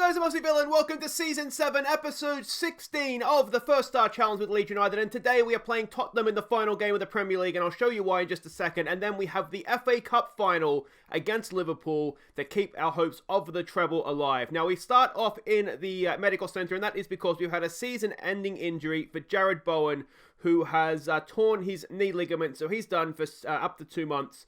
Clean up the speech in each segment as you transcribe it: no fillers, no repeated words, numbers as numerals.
guys, I'm Aussie and welcome to Season 7, Episode 16 of the First Star Challenge with Leeds United. And today we are playing Tottenham in the final game of the Premier League, and I'll show you why in just a second. And then we have the FA Cup final against Liverpool to keep our hopes of the treble alive. Now, we start off in the medical centre, and that is because we've had a season-ending injury for Jarrod Bowen, who has torn his knee ligament, so he's done for up to 2 months.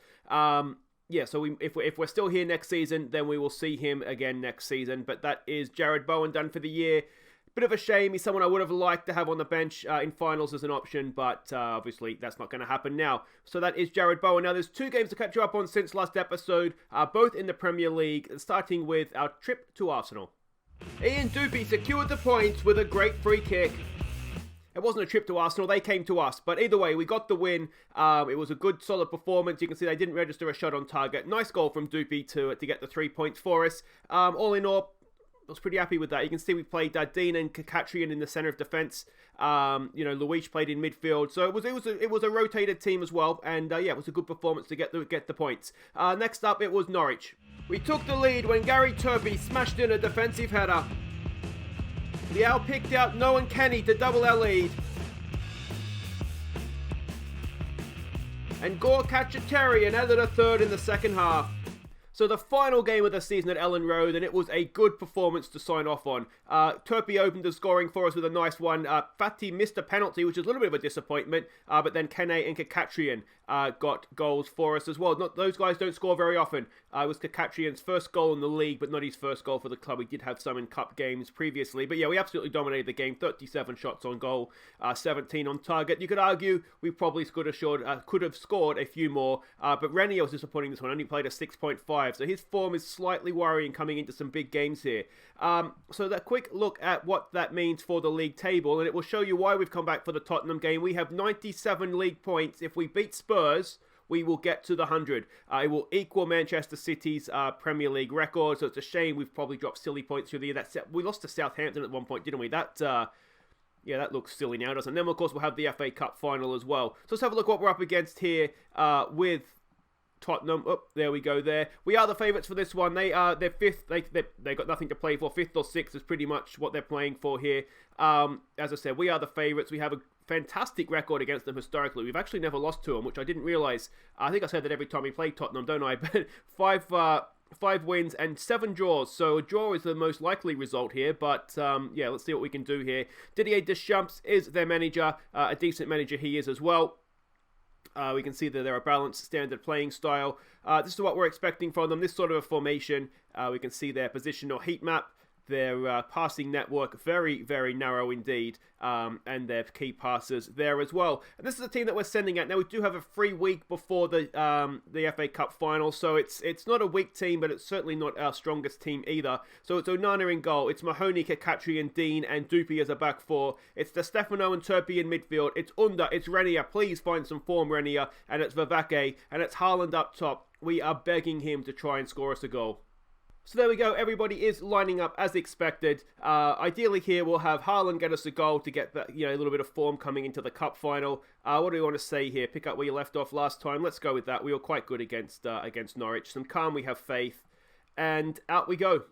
Yeah, so if we're still here next season, then we will see him again next season. But that is Jarrod Bowen done for the year. Bit of a shame. He's someone I would have liked to have on the bench in finals as an option, but obviously that's not going to happen now. So that is Jarrod Bowen. Now, there's 2 games to catch you up on since last episode, both in the Premier League, starting with our trip to Arsenal. Ian Doopy secured the points with a great free kick. It wasn't a trip to Arsenal, they came to us. But either way, we got the win. It was a good, solid performance. You can see they didn't register a shot on target. Nice goal from Doopy to get the 3 points for us. All in all, I was pretty happy with that. You can see we played Dean and Kakatrian in the centre of defence. Luis played in midfield. So it was a rotated team as well. And yeah, it was a good performance to get the points. Next up, it was Norwich. We took the lead when Gary Turpey smashed in a defensive header. The Owl picked out Noah Kenny to double our lead. And Gore Kachatarian added a third in the second half. So the final game of the season at Ellen Road, and it was a good performance to sign off on. Turpey opened the scoring for us with a nice one. Fatty missed a penalty, which was a little bit of a disappointment, but then Kene and Kakatrian got goals for us as well. Those guys don't score very often. It was Kakatrian's first goal in the league, but not his first goal for the club. We did have some in cup games previously, but yeah, we absolutely dominated the game. 37 shots on goal, 17 on target. You could argue we probably could have scored a few more, but Renier was disappointing this one. Only played a 6.5. So his form is slightly worrying coming into some big games here. So that quick look at what that means for the league table, and it will show you why we've come back for the Tottenham game. We have 97 league points. If we beat Spurs, we will get to the 100. It will equal Manchester City's Premier League record. So it's a shame we've probably dropped silly points through the year. We lost to Southampton at one point, didn't we? Yeah, that looks silly now, doesn't it? And then, of course, we'll have the FA Cup final as well. So let's have a look what we're up against here with Tottenham. Oh, there we go there. We are the favourites for this one. They're fifth. They got nothing to play for. 5th or 6th is pretty much what they're playing for here. As I said, we are the favourites. We have a fantastic record against them historically. We've actually never lost to them, which I didn't realise. I think I said that every time we played Tottenham, don't I? But 5 wins and 7 draws. So a draw is the most likely result here. But yeah, let's see what we can do here. Didier Deschamps is their manager. A decent manager he is as well. We can see that they're a balanced, standard playing style. This is what we're expecting from them. This sort of a formation. We can see their positional heat map. Their passing network, very, very narrow indeed. And their key passers there as well. And this is a team that we're sending out. Now, we do have a free week before the FA Cup final. So it's not a weak team, but it's certainly not our strongest team either. So it's Onana in goal. It's Mahoney, Kakatri, Dean, and Doopy as a back four. It's Di Stefano and Turpey in midfield. It's Under. It's Renier. Please find some form, Renier. And it's Vavake. And it's Haaland up top. We are begging him to try and score us a goal. So there we go, everybody is lining up as expected. Ideally here we'll have Haaland get us a goal to get that, a little bit of form coming into the cup final. What do we want to say here? Pick up where you left off last time. Let's go with that. We were quite good against Norwich. Some calm, we have faith. And out we go.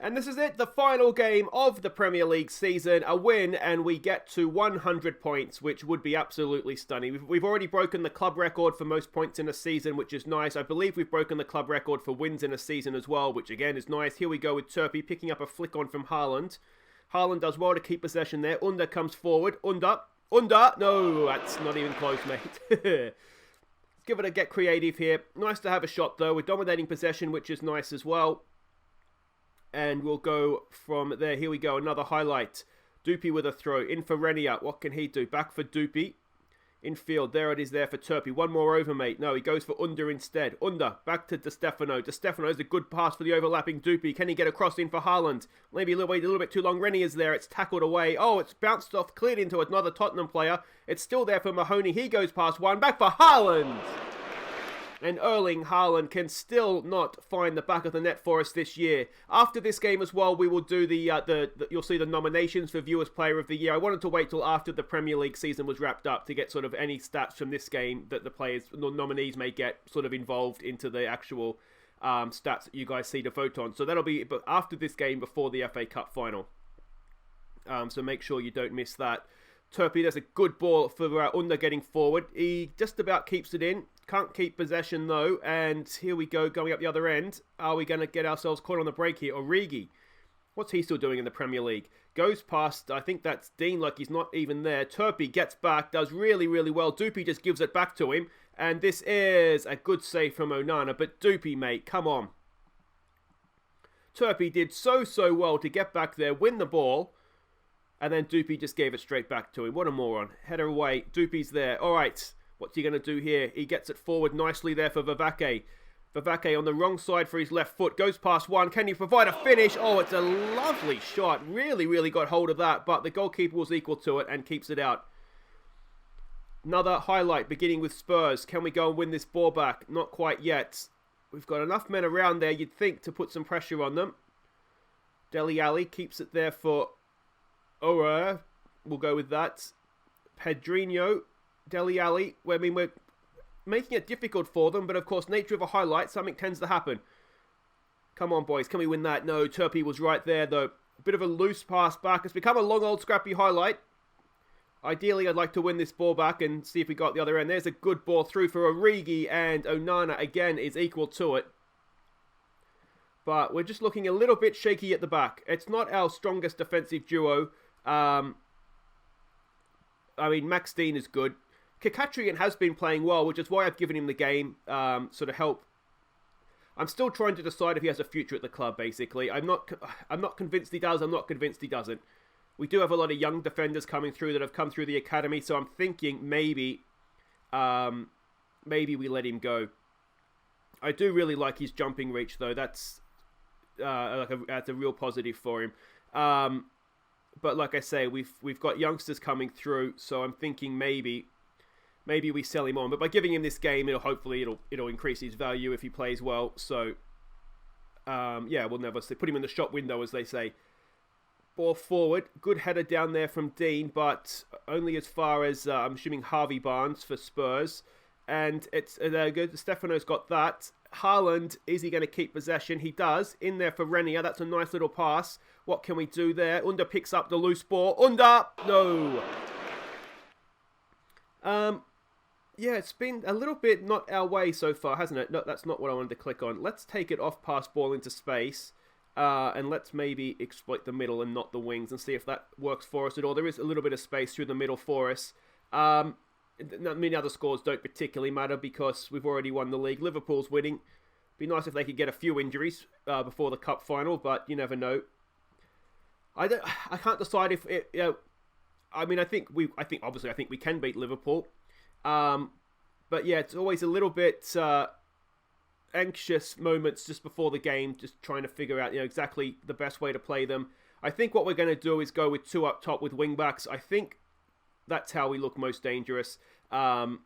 And this is it, the final game of the Premier League season. A win, and we get to 100 points, which would be absolutely stunning. We've already broken the club record for most points in a season, which is nice. I believe we've broken the club record for wins in a season as well, which again is nice. Here we go with Turpey picking up a flick on from Haaland. Haaland does well to keep possession there. Under comes forward. Under. No, that's not even close, mate. Let's give it a get creative here. Nice to have a shot, though. We're dominating possession, which is nice as well. And we'll go from there. Here we go. Another highlight. Doopy with a throw. In for Renier. What can he do? Back for Doopy. Infield. There it is there for Turpey. One more over, mate. No, he goes for Under instead. Under. Back to Di Stefano. Di Stefano has a good pass for the overlapping Doopy. Can he get a cross in for Haaland? Maybe a little bit too long. Renier's there. It's tackled away. Oh, it's bounced off. Cleared into another Tottenham player. It's still there for Mahoney. He goes past one. Back for Haaland. And Erling Haaland can still not find the back of the net for us this year. After this game as well, we will do you'll see the nominations for Viewers Player of the Year. I wanted to wait till after the Premier League season was wrapped up to get sort of any stats from this game that the nominees may get sort of involved into the actual stats that you guys see to vote on. So that'll be after this game, before the FA Cup final. So make sure you don't miss that. Turpey does a good ball for Under getting forward. He just about keeps it in. Can't keep possession though. And here we go, going up the other end. Are we going to get ourselves caught on the break here? Origi. What's he still doing in the Premier League? Goes past, I think that's Dean, like he's not even there. Turpey gets back, does really, really well. Dupey just gives it back to him. And this is a good save from Onana. But Dupey, mate, come on. Turpey did so well to get back there, win the ball. And then Dupey just gave it straight back to him. What a moron. Header away. Dupey's there. All right. What's he going to do here? He gets it forward nicely there for Vavake. Vavake on the wrong side for his left foot. Goes past one. Can he provide a finish? Oh, it's a lovely shot. Really, really got hold of that. But the goalkeeper was equal to it and keeps it out. Another highlight beginning with Spurs. Can we go and win this ball back? Not quite yet. We've got enough men around there, you'd think, to put some pressure on them. Dele Alli keeps it there for Ora. We'll go with that. Pedrinho. Dele Alli. I mean, we're making it difficult for them, but of course, nature of a highlight, something tends to happen. Come on, boys. Can we win that? No, Turpey was right there, though. A bit of a loose pass back. It's become a long, old, scrappy highlight. Ideally, I'd like to win this ball back and see if we got the other end. There's a good ball through for Origi, and Onana, again, is equal to it. But we're just looking a little bit shaky at the back. It's not our strongest defensive duo. I mean, Max Dean is good. Kakatrian has been playing well, which is why I've given him the game, sort of help. I'm still trying to decide if he has a future at the club, basically. I'm not convinced he does. I'm not convinced he doesn't. We do have a lot of young defenders coming through that have come through the academy, so I'm thinking maybe we let him go. I do really like his jumping reach, though. That's that's a real positive for him. But like I say, we've got youngsters coming through, so I'm thinking maybe we sell him on. But by giving him this game, it'll increase his value if he plays well. So yeah, we'll never say put him in the shop window, as they say. Ball forward, good header down there from Dean, but only as far as I'm assuming Harvey Barnes for Spurs. And it's good. Stefano's got that. Haaland, is he going to keep possession? He does. In there for Renier. That's a nice little pass. What can we do there? Under picks up the loose ball. Under! No! Yeah, it's been a little bit not our way so far, hasn't it? No, that's not what I wanted to click on. Let's take it off pass ball into space. And let's maybe exploit the middle and not the wings and see if that works for us at all. There is a little bit of space through the middle for us. Many other scores don't particularly matter because we've already won the league. Liverpool's winning. Be nice if they could get a few injuries before the cup final, but you never know. I can't decide if it. I mean, I think we can beat Liverpool. But yeah, it's always a little bit anxious moments just before the game, just trying to figure out exactly the best way to play them. I think what we're going to do is go with two up top with wing backs. I think that's how we look most dangerous. So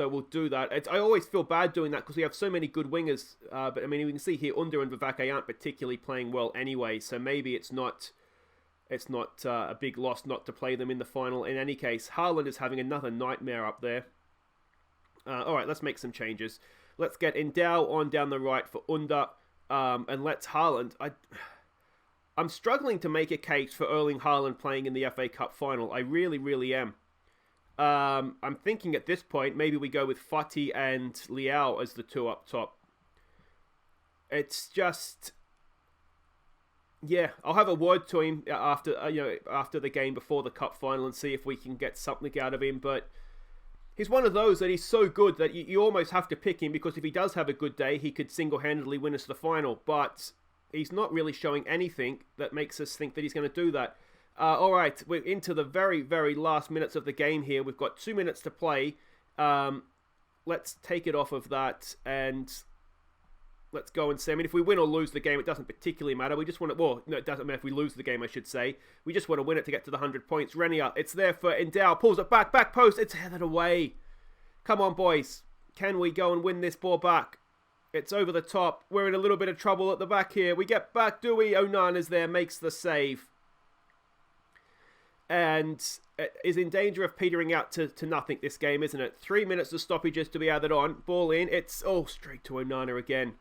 we'll do that. I always feel bad doing that because we have so many good wingers. But I mean, we can see here Under and Vavake aren't particularly playing well anyway. So maybe it's not a big loss not to play them in the final. In any case, Haaland is having another nightmare up there. All right, let's make some changes. Let's get Endow on down the right for Under, and let's Haaland. I'm struggling to make a case for Erling Haaland playing in the FA Cup final. I really, really am. I'm thinking at this point, maybe we go with Fati and Leao as the two up top. It's just... Yeah, I'll have a word to him after the game before the cup final and see if we can get something out of him. But he's one of those that he's so good that you almost have to pick him because if he does have a good day, he could single-handedly win us the final. But he's not really showing anything that makes us think that he's going to do that. All right, we're into the very, very last minutes of the game here. We've got 2 minutes to play. Let's take it off of that and... Let's go and see. I mean, if we win or lose the game, it doesn't particularly matter. We just want to... Well, no, it doesn't matter if we lose the game, I should say. We just want to win it to get to the 100 points. Renier, it's there for Endow. Pulls it back post. It's headed away. Come on, boys. Can we go and win this ball back? It's over the top. We're in a little bit of trouble at the back here. We get back, do we? Onana's there, makes the save. and is in danger of petering out to nothing this game, isn't it? 3 minutes of stoppages to be added on. Ball in. It's straight to Onana again.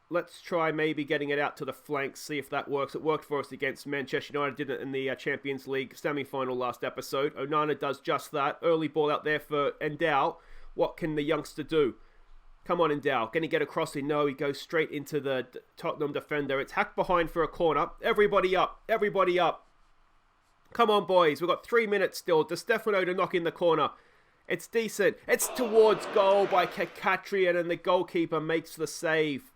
Let's try maybe getting it out to the flanks, see if that works. It worked for us against Manchester United, didn't it, in the Champions League semi-final last episode. Onana does just that. Early ball out there for Endow. What can the youngster do? Come on, Endow. Can he get across? No, he goes straight into the Tottenham defender. It's hacked behind for a corner. Everybody up. Everybody up. Come on, boys. We've got 3 minutes still. Di Stefano to knock in the corner. It's decent. It's towards goal by Kakatrian, and the goalkeeper makes the save.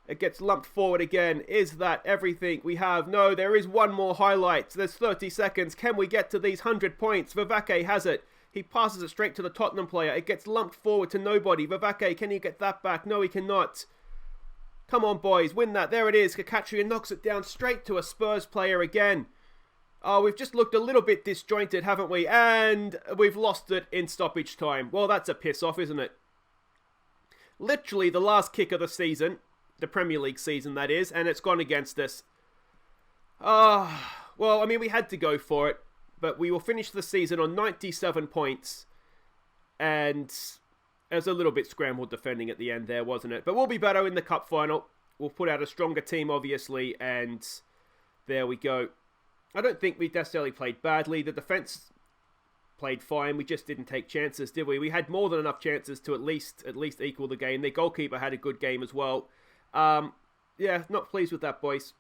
It gets lumped forward again. Is that everything we have? No, there is one more highlight. There's 30 seconds. Can we get to these 100 points? Vivake has it. He passes it straight to the Tottenham player. It gets lumped forward to nobody. Vivake, can he get that back? No, he cannot. Come on, boys. Win that. There it is. Kakatrian knocks it down straight to a Spurs player again. Oh, we've just looked a little bit disjointed, haven't we? And we've lost it in stoppage time. Well, that's a piss off, isn't it? Literally the last kick of the season. The Premier League season, that is. And it's gone against us. Well, I mean, we had to go for it. But we will finish the season on 97 points. And it was a little bit scrambled defending at the end there, wasn't it? But we'll be better in the cup final. We'll put out a stronger team, obviously. And there we go. I don't think we necessarily played badly. The defence played fine. We just didn't take chances, did we? We had more than enough chances to at least equal the game. The goalkeeper had a good game as well. Yeah, not pleased with that, boys.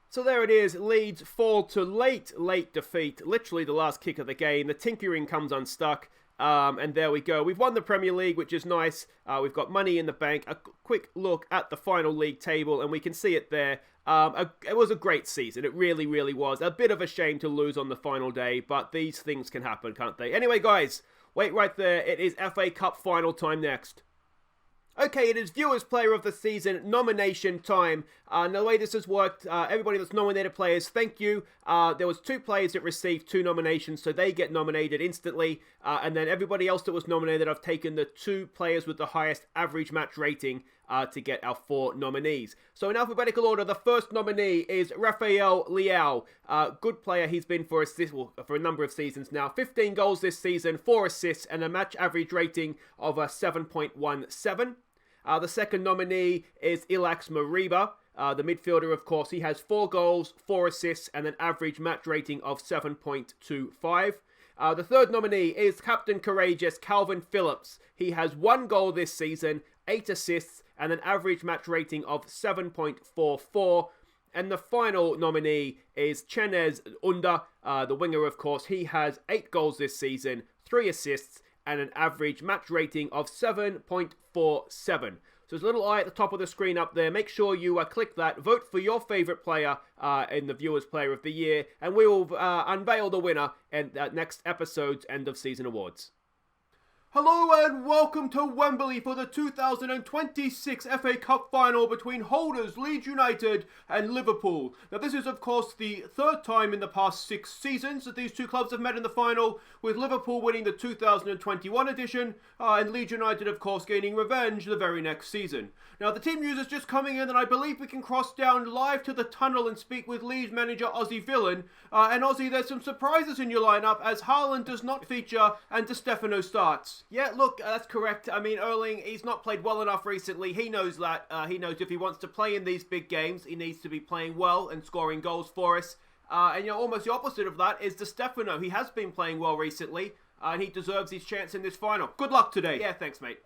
So there it is. Leeds fall to late defeat. Literally the last kick of the game. The tinkering comes unstuck. And there we go. We've won the Premier League, which is nice. We've got money in the bank. A quick look at the final league table, and we can see it there. It was a great season. It really, really was. A bit of a shame to lose on the final day, but these things can happen, can't they? Anyway, guys, wait right there. It is FA Cup final time next. Okay, it is Viewers Player of the Season nomination time. And the way this has worked, everybody that's nominated players, thank you. There was 2 players that received 2 nominations, so they get nominated instantly. And then everybody else that was nominated, I've taken the 2 players with the highest average match rating to get our 4 nominees. So in alphabetical order, the first nominee is Rafael Leao. Good player he's been for a number of seasons now. 15 goals this season, 4 assists, and a match average rating of 7.17. The second nominee is Ilax Mariba, the midfielder, of course. He has 4 goals, 4 assists, and an average match rating of 7.25. The third nominee is Captain Courageous Calvin Phillips. He has 1 goal this season, 8 assists, and an average match rating of 7.44. And the final nominee is Chenez Unda, the winger, of course. He has 8 goals this season, 3 assists, and an average match rating of 7.47. So there's a little eye at the top of the screen up there. Make sure you click that. Vote for your favourite player in the Viewers Player of the Year. And we will unveil the winner in next episode's End of Season Awards. Hello and welcome to Wembley for the 2026 FA Cup final between holders Leeds United and Liverpool. Now this is of course the 3rd time in the past 6 seasons that these 2 clubs have met in the final, with Liverpool winning the 2021 edition and Leeds United of course gaining revenge the very next season. Now the team news is just coming in, and I believe we can cross down live to the tunnel and speak with Leeds manager Aussie Villain. And Aussie, there's some surprises in your lineup as Haaland does not feature and Di Stefano starts. Yeah, look, that's correct. I mean, Erling, he's not played well enough recently. He knows that. He knows if he wants to play in these big games, he needs to be playing well and scoring goals for us. And, almost the opposite of that is Di Stefano. He has been playing well recently, and he deserves his chance in this final. Good luck today. Yeah, thanks, mate.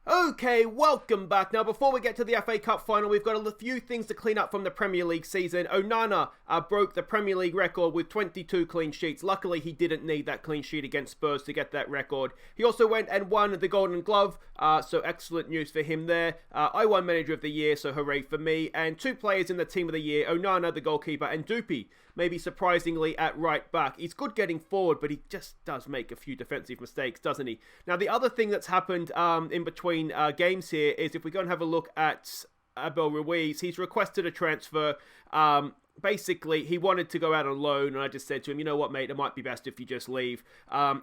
Okay, welcome back. Now, before we get to the FA Cup final, we've got a few things to clean up from the Premier League season. Onana broke the Premier League record with 22 clean sheets. Luckily, he didn't need that clean sheet against Spurs to get that record. He also went and won the Golden Glove, so excellent news for him there. I won Manager of the Year, so hooray for me. And 2 players in the Team of the Year, Onana, the goalkeeper, and Dupi, maybe surprisingly at right back. He's good getting forward, but he just does make a few defensive mistakes, doesn't he? Now, the other thing that's happened in between games here is if we go and have a look at Abel Ruiz. He's requested a transfer. Basically, he wanted to go out on loan, and I just said to him, you know what, mate, it might be best if you just leave.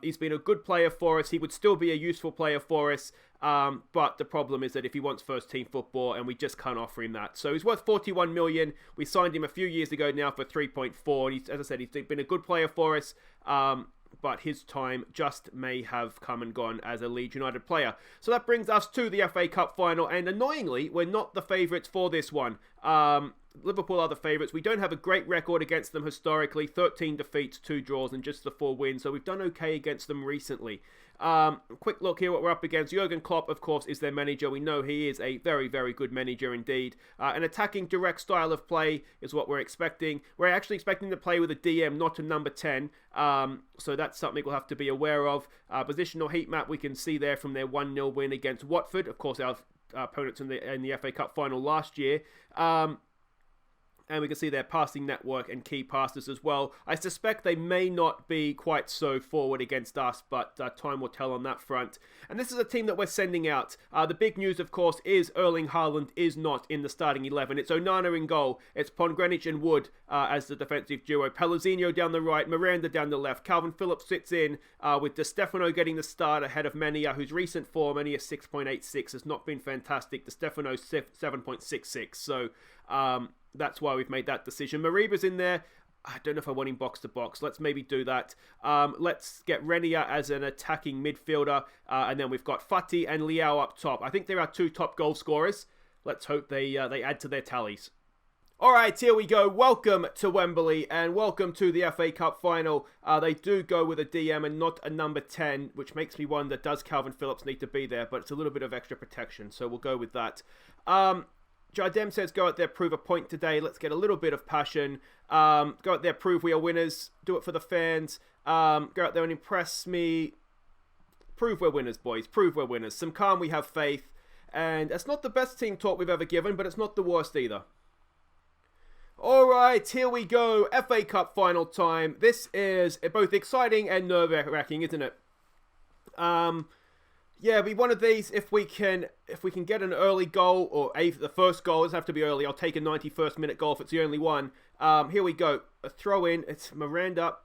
He's been a good player for us. He would still be a useful player for us, but the problem is that if he wants first-team football, and we just can't offer him that. So he's worth 41 million. We signed him a few years ago now for 3.4, and as I said, he's been a good player for us, but his time just may have come and gone as a Leeds United player. So that brings us to the FA Cup final, and annoyingly, we're not the favourites for this one. Liverpool are the favourites. We don't have a great record against them historically. 13 defeats, 2 draws, and just the 4 wins. So we've done okay against them recently. Quick look here what we're up against. Jurgen Klopp, of course, is their manager. We know he is a very, very good manager indeed. An attacking direct style of play is what we're expecting. We're actually expecting to play with a DM, not a number 10. So that's something we'll have to be aware of. Positional heat map we can see there from their 1-0 win against Watford. Of course, our opponents in the FA Cup final last year. And we can see their passing network and key passes as well. I suspect they may not be quite so forward against us, but time will tell on that front. And this is a team that we're sending out. The big news, of course, is Erling Haaland is not in the starting 11. It's Onana in goal. It's Pongrenic and Wood as the defensive duo. Pellegrino down the right, Miranda down the left. Calvin Phillips sits in with Di Stefano getting the start ahead of Mania, whose recent form, Mania 6.86, has not been fantastic. Di Stefano 7.66. So that's why we've made that decision. Mariba's in there. I don't know if I want him box to box. Let's maybe do that. Let's get Renia as an attacking midfielder. And then we've got Fati and Leao up top. I think they're our 2 top goal scorers. Let's hope they add to their tallies. All right, here we go. Welcome to Wembley and welcome to the FA Cup final. They do go with a DM and not a number 10, which makes me wonder, does Calvin Phillips need to be there? But it's a little bit of extra protection, so we'll go with that. Jardem says, go out there, prove a point today. Let's get a little bit of passion. Go out there, prove we are winners. Do it for the fans. Go out there and impress me. Prove we're winners, boys. Prove we're winners. Some calm, we have faith. And it's not the best team talk we've ever given, but it's not the worst either. All right, here we go. FA Cup final time. This is both exciting and nerve-wracking, isn't it? Yeah, it'll be one of these if we can get an early goal, or the first goal. It doesn't have to be early. I'll take a 91st minute goal if it's the only one. Here we go. A throw in. It's Miranda.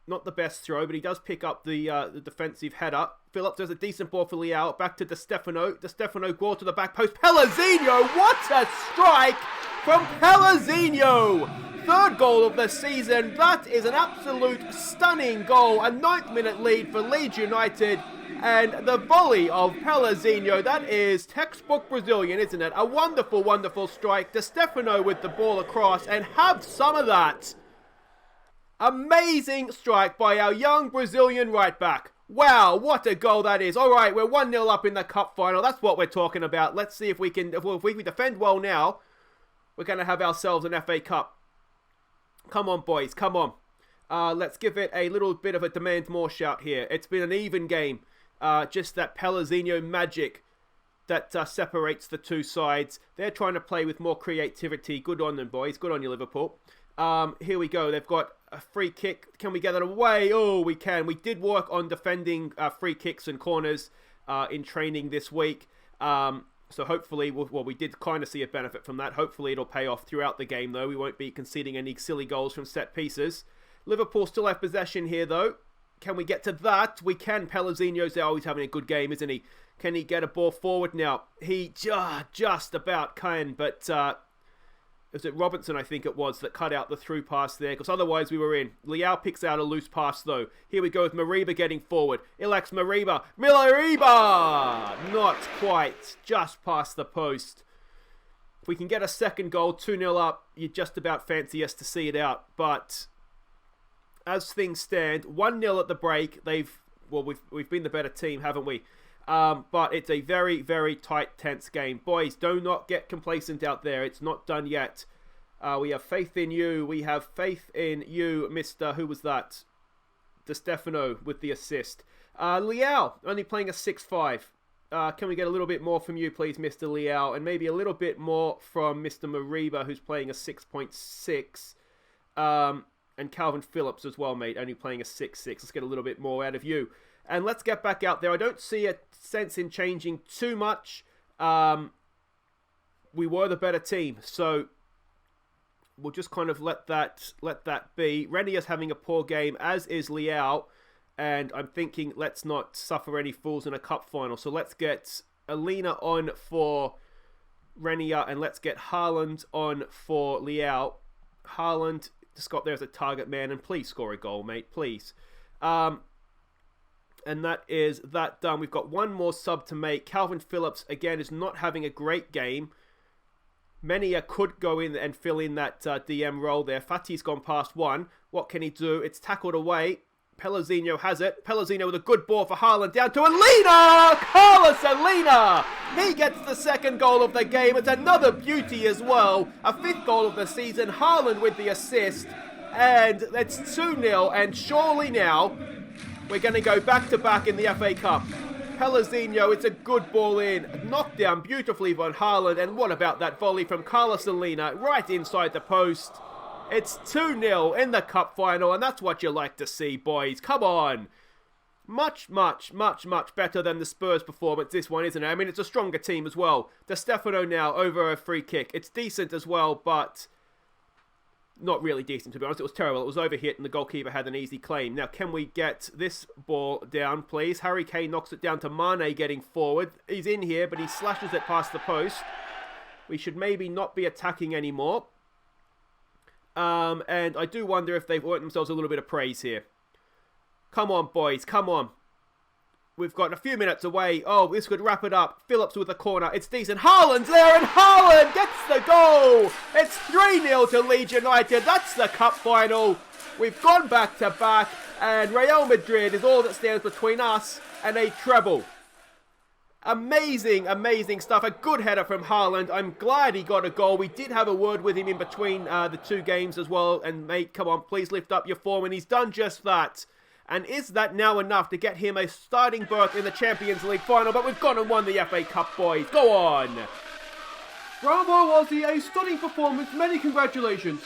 Not the best throw, but he does pick up the defensive header. Phillips does a decent ball for Leao. Back to Di Stefano. Di Stefano ball to the back post. Pellegrino! What a strike from Pellegrino! 3rd goal of the season. That is an absolute stunning goal. A 9th minute lead for Leeds United. And the volley of Pellegrino, that is textbook Brazilian, isn't it? A wonderful, wonderful strike. Di Stefano with the ball across, and have some of that. Amazing strike by our young Brazilian right back. Wow, what a goal that is. All right, we're 1-0 up in the cup final. That's what we're talking about. Let's see if we can, if we defend well now, we're going to have ourselves an FA Cup. Come on, boys, come on. Let's give it a little bit of a demand more shout here. It's been an even game. Just that Pellegrino magic that separates the 2 sides. They're trying to play with more creativity. Good on them, boys. Good on you, Liverpool. Here we go. They've got a free kick. Can we get it away? Oh, we can. We did work on defending free kicks and corners in training this week. So hopefully, we did kind of see a benefit from that. Hopefully it'll pay off throughout the game, though. We won't be conceding any silly goals from set pieces. Liverpool still have possession here, though. Can we get to that? We can. Pellegrino's always having a good game, isn't he? Can he get a ball forward now? He just about can, but was it Robinson, I think it was, that cut out the through pass there, because otherwise we were in. Leao picks out a loose pass, though. Here we go with Mariba getting forward. Ilax Mariba. Not quite. Just past the post. If we can get a second goal, 2-0 up, you just about fancy us to see it out, but as things stand, 1-0 at the break. We've been the better team, haven't we? But it's a very, very tight, tense game. Boys, do not get complacent out there. It's not done yet. We have faith in you. We have faith in you, Mr. Who was that? Di Stefano with the assist. Leao, only playing a 6-5. Can we get a little bit more from you, please, Mr. Leao? And maybe a little bit more from Mr. Mariba, who's playing a 6.6. And Calvin Phillips as well, mate, only playing a 6-6. Let's get a little bit more out of you. And let's get back out there. I don't see a sense in changing too much. we were the better team. So we'll just kind of let that be. Renia's having a poor game, as is Liao. And I'm thinking, let's not suffer any fools in a cup final. So let's get Alina on for Renia, and let's get Haaland on for Liao. Haaland just got there as a target man, and please score a goal, mate, please. And that is that done. We've got one more sub to make. Calvin Phillips, again, is not having a great game. Menia could go in and fill in that DM role there. Fati's gone past one. What can he do? It's tackled away. Pellegrino has it. Pellegrino with a good ball for Haaland, down to Alina! Carlos Alina! He gets the second goal of the game. It's another beauty as well. A 5th goal of the season. Haaland with the assist. And it's 2-0. And surely now, we're going to go back-to-back in the FA Cup. Pellegrino, it's a good ball in. Knocked down beautifully by Haaland. And what about that volley from Carlos Alina right inside the post? It's 2-0 in the cup final, and that's what you like to see, boys. Come on. Much better than the Spurs performance, this one, isn't it? I mean, it's a stronger team as well. De Stefano now over a free kick. It's decent as well, but not really decent, to be honest. It was terrible. It was overhit, and the goalkeeper had an easy claim. Now, can we get this ball down, please? Harry Kane knocks it down to Mane getting forward. He's in here, but he slashes it past the post. We should maybe not be attacking anymore. And I do wonder if they've earned themselves a little bit of praise here. Come on, boys. Come on. We've got a few minutes away. Oh, this could wrap it up. Phillips with the corner. It's decent. Haaland's there, and Haaland gets the goal. It's 3-0 to Leeds United. That's the cup final. We've gone back-to-back, and Real Madrid is all that stands between us and a treble. Amazing stuff. A good header from Haaland. I'm glad he got a goal. We did have a word with him in between the two games as well. And mate, come on, please lift up your form. And he's done just that. And is that now enough to get him a starting berth in the Champions League final? But we've gone and won the FA Cup, boys. Go on. Bravo, Aussie. A stunning performance. Many congratulations.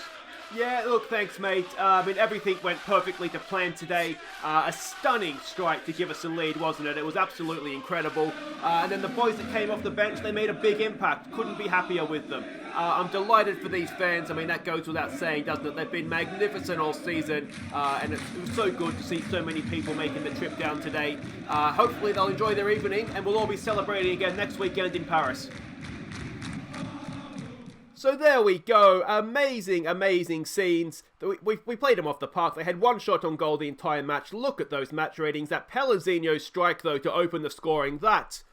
Yeah, look, thanks, mate. I mean, everything went perfectly to plan today. A stunning strike to give us a lead, wasn't it? It was absolutely incredible. And then the boys that came off the bench, they made a big impact. Couldn't be happier with them. I'm delighted for these fans. I mean, that goes without saying, doesn't it? They've been magnificent all season. And it was so good to see so many people making the trip down today. Hopefully they'll enjoy their evening, and we'll all be celebrating again next weekend in Paris. So there we go. Amazing scenes. We played them off the park. They had one shot on goal the entire match. Look at those match ratings. That Pellegrino strike, though, to open the scoring. That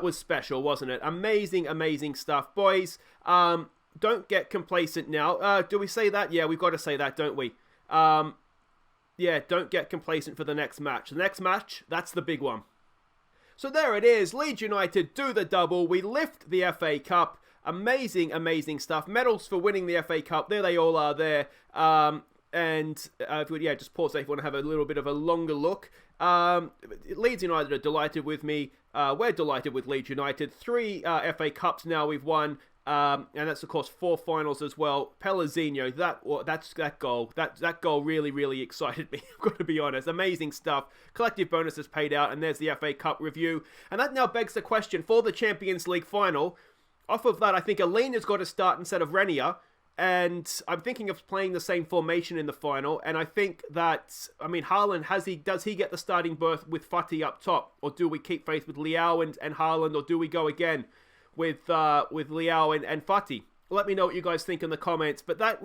was special, wasn't it? Amazing stuff. Boys, don't get complacent now. Do we say that? Yeah, we've got to say that, don't we? Yeah, don't get complacent for the next match. The next match, that's the big one. So there it is. Leeds United do the double. We lift the FA Cup. Amazing stuff. Medals for winning the FA Cup. There they all are there. Just pause there if you want to have a little bit of a longer look. Leeds United are delighted with me. We're delighted with Leeds United. 3 FA Cups now we've won. And that's, of course, 4 finals as well. Pellegrino, that goal. That goal really excited me. I've got to be honest. Amazing stuff. Collective bonuses paid out, and there's the FA Cup review. And that now begs the question for the Champions League final. Off of that, I think Alina's got to start instead of Renia. And I'm thinking of playing the same formation in the final. And I think that, I mean, Haaland, does he get the starting berth with Fati up top? Or do we keep faith with Liao and Haaland? Or do we go again with Liao and Fati? Let me know what you guys think in the comments. But that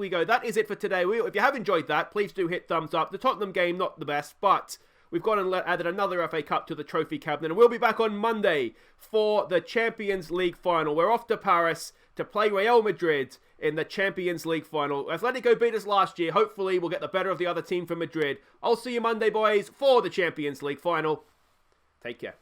is it for today. If you have enjoyed that, please do hit thumbs up. The Tottenham game, not the best, but we've gone and added another FA Cup to the trophy cabinet. And we'll be back on Monday for the Champions League final. We're off to Paris to play Real Madrid in the Champions League final. Atletico beat us last year. Hopefully we'll get the better of the other team from Madrid. I'll see you Monday, boys, for the Champions League final. Take care.